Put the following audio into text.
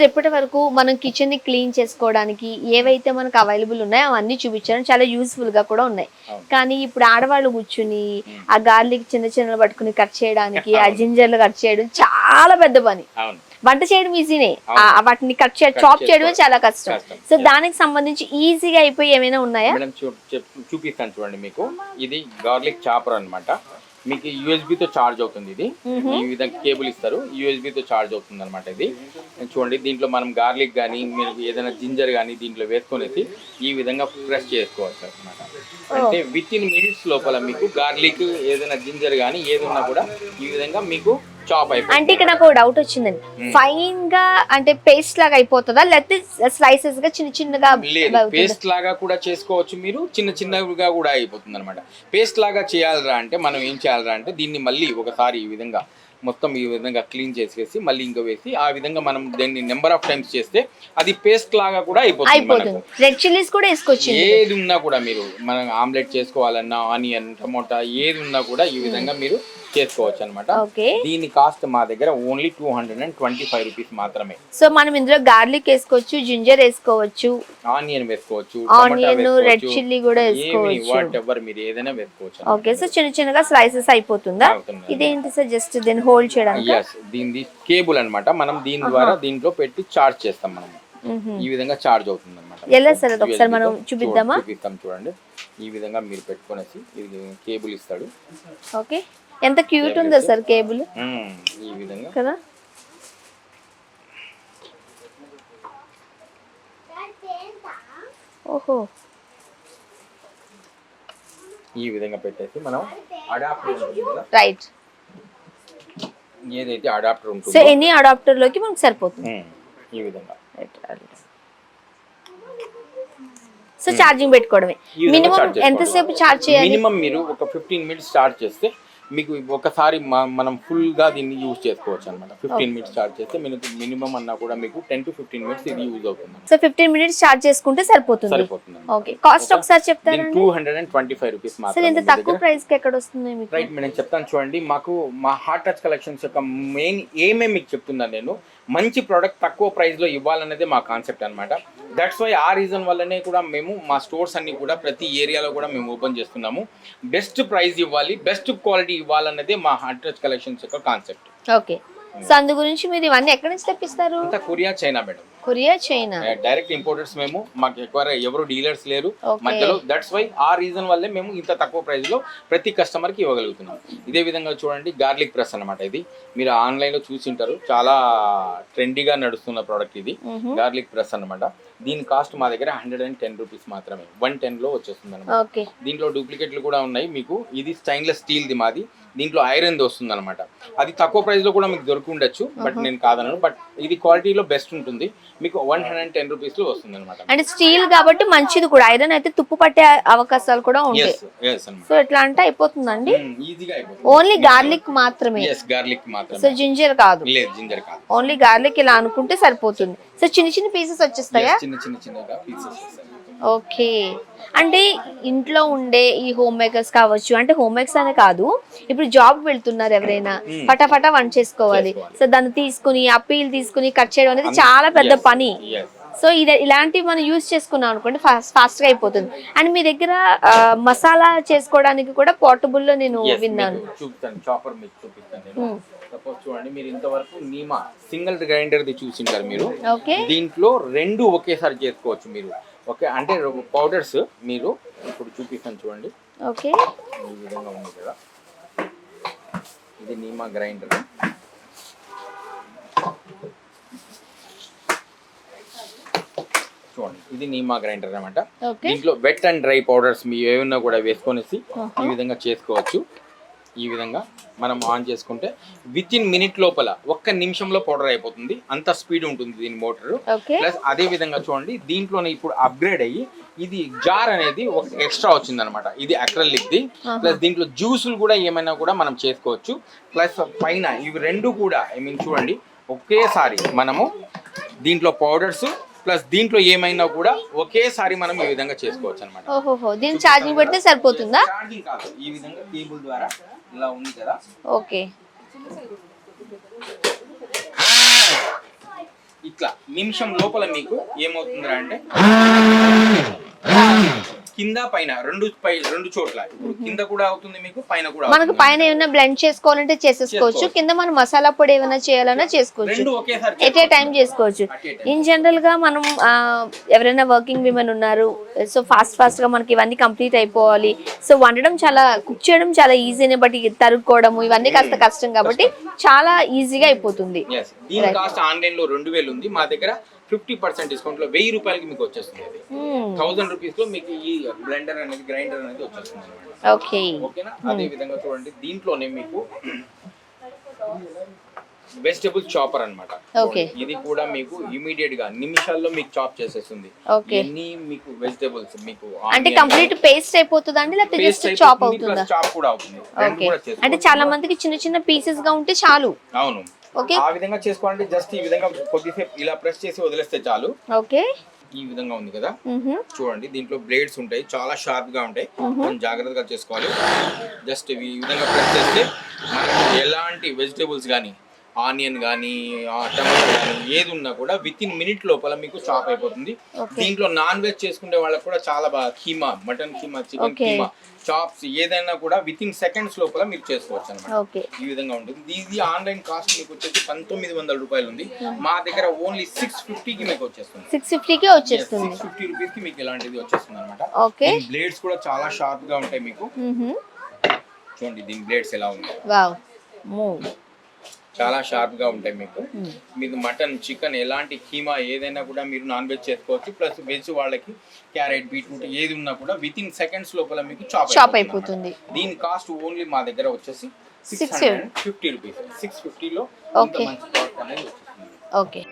Sir ఇప్పటి వరకు మనం కిచెన్ ని క్లీన్ చేసుకోవడానికి ఏవైతే మనకు అవైలబుల్ ఉన్నాయో అవన్నీ చూపించారు, చాలా యూస్ఫుల్ గా కూడా ఉన్నాయి. కానీ ఇప్పుడు ఆడవాళ్ళు కూర్చుని ఆ గార్లిక్ చిన్న చిన్న పట్టుకుని కట్ చేయడానికి, ఆ జింజర్లు కట్ చేయడం చాలా పెద్ద పని. వంట చేయడం ఈజీనే, వాటిని కట్ చేయడం చాప్ చేయడమే చాలా కష్టం. సో దానికి సంబంధించి ఈజీగా అయిపోయి ఏమైనా ఉన్నాయా? చూపిస్తాను చూడండి. మీకు ఇది గార్లిక్ చాపర్ అన్నమాట. మీకు యూఎస్బి తో చార్జ్ అవుతుంది. ఇది ఈ విధంగా కేబుల్ ఇస్తారు, యూఎస్బి తో చార్జ్ అవుతుంది అనమాట. ఇది చూడండి, దీంట్లో మనం గార్లిక్ కానీ మీరు ఏదైనా జింజర్ కానీ దీంట్లో వేసుకునేసి ఈ విధంగా ప్రెస్ చేసుకోవచ్చు అనమాట. అంటే విత్ ఇన్ మినిట్స్ లోపల మీకు గార్లిక్ ఏదైనా జింజర్ కానీ ఏది ఉన్నా కూడా ఈ విధంగా మీకు చాప్ అయిపోతుంది. అంటే ఇక్కడ నాకు డౌట్ వచ్చిందండి, ఫైన్ గా అంటే పేస్ట్ లాగా అయిపోతుందా లేకపోతే స్లైసెస్ గా చిన్న చిన్నగా? లేదు, పేస్ట్ లాగా కూడా చేసుకోవచ్చు మీరు, చిన్న చిన్నగా కూడా అయిపోతుంది అనమాట. పేస్ట్ లాగా చేయాలరా అంటే మనం ఏం చేయాలరా అంటే దీన్ని మళ్ళీ ఒకసారి ఈ విధంగా మొత్తం ఈ విధంగా క్లీన్ చేసేసి మళ్ళీ ఇంకో వేసి ఆ విధంగా మనం దీన్ని నెంబర్ ఆఫ్ టైమ్స్ చేస్తే అది పేస్ట్ లాగా కూడా అయిపోతుంది. రెడ్ చిల్లీస్ కూడా వేసుకోవచ్చు, ఏది ఉన్నా కూడా మీరు మనం ఆమ్లెట్ చేసుకోవాలన్నా ఆనియన్ టమోటా ఏది ఉన్నా కూడా ఈ విధంగా మీరు చేసుకోవచ్చు అనమాట. దీని కాస్ట్ మా దగ్గర ఓన్లీ 225 రూపీస్ మాత్రమే. సో మనం ఇందులో గార్లిక్ వేసుకోవచ్చు, జింజర్ వేసుకోవచ్చు, ఆనియన్ వేసుకోవచ్చు, ఆనియన్, రెడ్ చిల్లీ కూడా వేసుకోవచ్చు, వాట్ ఎవర్ మీరు ఏదైనా వేసుకోవచ్చు. ఓకే, సో చిన్న చిన్నగా స్లైసెస్ అయిపోతుందా? ఇదేంటి సార్, జస్ట్ దీన్ని హోల్డ్ చేయడానికి? yes, దీని కేబుల్ అన్నమాట. మనం దీని ద్వారా దీంట్లో పెట్టి చార్జ్ చేస్తాం. మనం ఈ విధంగా చార్జ్ అవుతుంది అన్నమాట. ఎలా సార్ అది ఒకసారి మనం చూపిద్దామా? చూపిస్తాం చూడండి. ఈ విధంగా మీరు పెట్టుకునేసి ఇది కేబుల్ ఇస్తాడు. ఓకే, ఎంత క్యూట్ ఉందో సార్ కేబుల్, ఈ విధంగా కదా. ఓహో, ఈ విధంగా పెట్టేసి మనం అడాప్టర్ రైట్, ఏదైతే అడాప్టర్ ఉంటుందో సో ఎనీ అడాప్టర్ లోకి మనకు సరిపోతుంది ఈ విధంగా. సో ఛార్జింగ్ పెట్టుకోవడమే. మినిమం ఎంతసేపు ఛార్జ్ చేయాలి? మినిమం మీరు ఒక 15 మినిట్స్ ఛార్జ్ చేస్తే మీకు ఒకసారి మనం ఫుల్ గా దీన్ని యూజ్ చేసుకోవచ్చు అనమాట. 15 మినిట్స్ ఛార్జ్ చేస్తే మినిమం అన్నా కూడా మీకు 10 to 15 మినిట్స్ ఇది యూజ్ అవుతుంది. సో 15 మినిట్స్ ఛార్జ్ చేసుకుంటే సరిపోతుంది. ఓకే, కాస్ట్ ఒకసారి చెప్తారా? 225 రూపీస్ మాత్రమే. సార్ ఇంత తక్కువ ప్రైస్ కి ఎక్కడ వస్తుంది మీకు? రైట్ మేడం, చెప్తాను చూడండి. మాకు మా హార్ట్ టచ్ కలెక్షన్స్ యొక్క మెయిన్ ఏమే మీకు చెప్తున్నాను నేను, మంచి ప్రోడక్ట్ తక్కువ ప్రైస్ లో ఇవ్వాలనేదే మా కాన్సెప్ట్ అనమాట. దట్స్ వై ఆ రీజన్ వల్లనే కూడా మేము మా స్టోర్స్ అన్ని కూడా ప్రతి ఏరియాలో కూడా మేము ఓపెన్ చేస్తున్నాము. బెస్ట్ ప్రైస్ ఇవ్వాలి, బెస్ట్ క్వాలిటీ ఇవ్వాలన్నదే మా హార్ట్ టచ్ కలెక్షన్స్ యొక్క కాన్సెప్ట్. ఓకే, సో అందు గురించి మీరు ఇవన్నీ ఎక్కడి నుంచి తెప్పిస్తారు? అంతా Korea, China madam. Korea, China direct importers మేము. మాకు ఎవరు డీలర్స్ లేరు మధ్యలో. దట్స్ వై ఆ రీజన్ వల్లే మేము ఇంత తక్కువ ప్రైస్ లో ప్రతి కస్టమర్ కి ఇవ్వగలుగుతున్నాం. ఇదే విధంగా చూడండి, గార్లిక్ ప్రెస్ అన్నమాట. ఇది మీరు ఆన్లైన్ లో చూసింటారు, చాలా ట్రెండీగా నడుస్తున్న ప్రోడక్ట్ ఇది గార్లిక్ ప్రెస్ అన్నమాట. దీని కాస్ట్ మా దగ్గర 110 రూపీస్ మాత్రమే, 110 లో వచ్చేస్తుంది అనమాట. దీంట్లో డూప్లికేట్లు కూడా ఉన్నాయి మీకు. ఇది స్టెయిన్లెస్ స్టీల్ ది మాది, దీంట్లో ఐరన్ ది వస్తుంది అనమాట. అది తక్కువ ప్రైస్ లో కూడా మీకు దొరుకుండొచ్చు, బట్ నేను కాదన్నాను. బట్ ఇది క్వాలిటీలో బెస్ట్ ఉంటుంది, మీకు 110 రూపీస్ లో వస్తుంది అనమాట. అంటే స్టీల్ కాబట్టి మంచిది కూడా. ఐరన్ అయితే తుప్పు పట్టే అవకాశాలు కూడా ఉంటాయి. సో ఎట్లా అంటే అయిపోతుందండి, ఈజీగా అయిపోతుంది. ఓన్లీ గార్లిక్ మాత్రమే? గార్లిక్ మాత్రమే. సో జింజర్ కాదు? లేదు, జింజర్ కాదు, ఓన్లీ గార్లిక్. ఇలా అనుకుంటే సరిపోతుంది. సో చిన్న చిన్న పీసెస్ వచ్చేస్తాయా? చిన్నగా పీసెస్ వస్తాయి. ఓకే, అంటే ఇంట్లో ఉండే ఈ హోమ్ మేకర్స్ కావచ్చు, అంటే హోమ్ మేకర్స్ అనే కాదు, ఇప్పుడు జాబ్ వెళ్తున్నారు ఎవరైనా, ఫటాఫటా వంట చేసుకోవాలి. సో దాన్ని తీసుకుని అప్పీల్ తీసుకుని కట్ చేయడం అనేది చాలా పెద్ద పని. సో ఇలాంటివి మనం యూజ్ చేసుకున్నాం అనుకోండి, ఫాస్ట్ గా అయిపోతుంది. అండ్ మీ దగ్గర మసాలా చేసుకోవడానికి కూడా పోర్టబుల్ లో నేను విన్నాను. సపోజ్ చూడండి, మీరు ఇంతవరకు నీమా సింగిల్ గ్రైండర్ ది చూసింటారు మీరు. ఓకే, దీంట్లో రెండు ఒకేసారి చేసుకోవచ్చు మీరు. ఓకే, అంటే పౌడర్స్ మీరు ఇప్పుడు చూపిస్తాను చూడండి. ఓకే, ఈ విధంగా ఉంది కదా, ఇది నీమా గ్రైండర్. చూడండి, ఇది నీమా గ్రైండర్ అనమాట. దీంట్లో వెట్ అండ్ డ్రై పౌడర్స్ మీ ఏమన్నా కూడా వేసుకొనేసి ఈ విధంగా చేసుకోవచ్చు. ఈ విధంగా మనం ఆన్ చేసుకుంటే విత్ ఇన్ మినిట్ లోపల 1 నిమిషంలో పౌడర్ అయిపోతుంది. అంత స్పీడ్ ఉంటుంది దీని మోటార్. ప్లస్ అదే విధంగా చూడండి, దీంట్లోనే ఇప్పుడు అప్గ్రేడ్ అయ్యి ఇది జార్ అనేది ఒక ఎక్స్ట్రా వచ్చింది అనమాట. ఇది అక్రిలిక్ ది. ప్లస్ దీంట్లో జ్యూసులు కూడా ఏమైనా కూడా మనం చేసుకోవచ్చు. ప్లస్ పైన ఇవి రెండు కూడా చూడండి, ఒకేసారి మనము దీంట్లో పౌడర్స్ ప్లస్ దీంట్లో ఏమైనా కూడా ఒకేసారి మనం ఈ విధంగా చేసుకోవచ్చు అనమాట. ఓహో, దీని ఛార్జింగ్ పెడితే సరిపోతుందా? ఛార్జింగ్ కాదు, ఈ విధంగా కేబుల్ ద్వారా ఇలా ఉంది కదా. ఓకే, ఇట్లా నిమిషం లోపల మీకు ఏమవుతుందిరా అంటే కింద పైన రెండు చోట్ల ఇప్పుడు కింద కూడా అవుతుంది మీకు, పైన కూడా మనకు అవుతుంది. పైన ఏమైనా బ్లెండ్ చేసుకోవాలంటే చేసేసుకోవచ్చు, కింద మనం మసాలా పొడి ఏమైనా చేయాలన్నా చేసుకోవచ్చు, రెండు ఒకేసారి ఎట్ ఏ టైం చేసుకోవచ్చు. At a time. In general గా మనం ఎవరైనా వర్కింగ్ విమెన్ ఉన్నారు, సో ఫాస్ట్ గా మనకి ఇవన్నీ కంప్లీట్ అయిపోవాలి, సో వండడం చాలా, కుక్ చేయడం చాలా ఈజీనే, బట్ తరుక్కోవడము ఇవన్నీ కాస్త కష్టం కాబట్టి చాలా ఈజీగా అయిపోతుంది. Yes. దీని కాస్ట్ ఆన్లైన్ లో 2000 ఉంది, మా దగ్గర 50% డిస్కౌంట్ లో 1000 రూపాయలకి మీకు వచ్చేస్తుంది. అది 1000 రూపీస్ లో మీకు ఈ బ్లెండర్ అనేది, గ్రైండర్ అనేది వచ్చేస్తుంది అన్నమాట. ఓకే, ఓకేనా. అదే విధంగా చూడండి, దీంట్లోనే మీకు వెజిటబుల్ చాపర్ అన్నమాట. Okay. ఇది కూడా మీకు ఇమీడియట్ గా నిమిషాల్లో మీకు చాప్ చేసేస్తుంది. Okay. ఎన్ని మీకు వెజిటబుల్స్ మీకు అంటే కంప్లీట్ పేస్ట్ అయిపోతుందా అండి, లేకపోతే జస్ట్ చాప్ అవుతుందా? చాప్ కూడా అవుతుంది, రెండు ఓకే, కూడా చేసుకోవచ్చు. అంటే చాలా మందికి చిన్న చిన్న పీసెస్ గా ఉంటే చాలు. అవును, ఓకే, ఆ విధంగా చేసుకోవాలంటే జస్ట్ ఈ విధంగా కొద్దిసేపు ఇలా ప్రెస్ చేసి వదిలేస్తే చాలు. ఓకే, ఈ విధంగా ఉంది కదా, చూడండి దీంట్లో బ్లేడ్స్ ఉంటాయి, చాలా షార్ప్ గా ఉంటాయి, కొంచెం జాగ్రత్తగా చేసుకోవాలి. జస్ట్ ఈ విధంగా ప్రెస్ చేస్తే మనకు ఎలాంటి వెజిటేబుల్స్ కానీ, ఆనియన్ కానీ, టమాటో కానీ ఏది ఉన్నా కూడా విత్ ఇన్ మినిట్ లోపల మీకు చాప్ అయిపోతుంది. దీంట్లో నాన్ వెజ్ చేసుకునే వాళ్ళకి కూడా చాలా బాగా, keema, mutton keema, chicken keema, chops ఏదైనా కూడా విత్ ఇన్ సెకండ్స్ లోపల మీరు చేసుకోవచ్చు అనమాట. ఈ విధంగా ఉంటుంది. ఇది ఆన్లైన్ కాస్ట్ మీకు వచ్చేసి 1900 రూపాయలు ఉంది, మా దగ్గర ఓన్లీ 650కి మీకు వచ్చేస్తుంది. 650కి వచ్చేస్తుంది, 650 రూపీస్ కి మీకు ఇలాంటిది వచ్చేస్తుంది అనమాట. ఓకే, బ్లేడ్స్ కూడా చాలా షార్ప్ గా ఉంటాయి మీకు. చూడండి దీని బ్లేడ్స్ ఎలా ఉన్నాయి, వావ్, చాలా షార్ప్ గా ఉంటాయి మీకు. మీకు మటన్, చికెన్, ఎలాంటి కీమా ఏదైనా కూడా మీరు నాన్ వెజ్ చేసుకోవచ్చు. ప్లస్ వెజ్ వాళ్ళకి క్యారెట్, బీట్రూట్ ఏది ఉన్నా కూడా విత్ ఇన్ సెకండ్స్ లోపల మీకు చాప్ అయిపోతుంది. దీని కాస్ట్ ఓన్లీ మా దగ్గర వచ్చేసి 650 రూపీస్. 650 లో మంచి ప్రోడక్ట్ అనేది వచ్చేస్తుంది. ఓకే.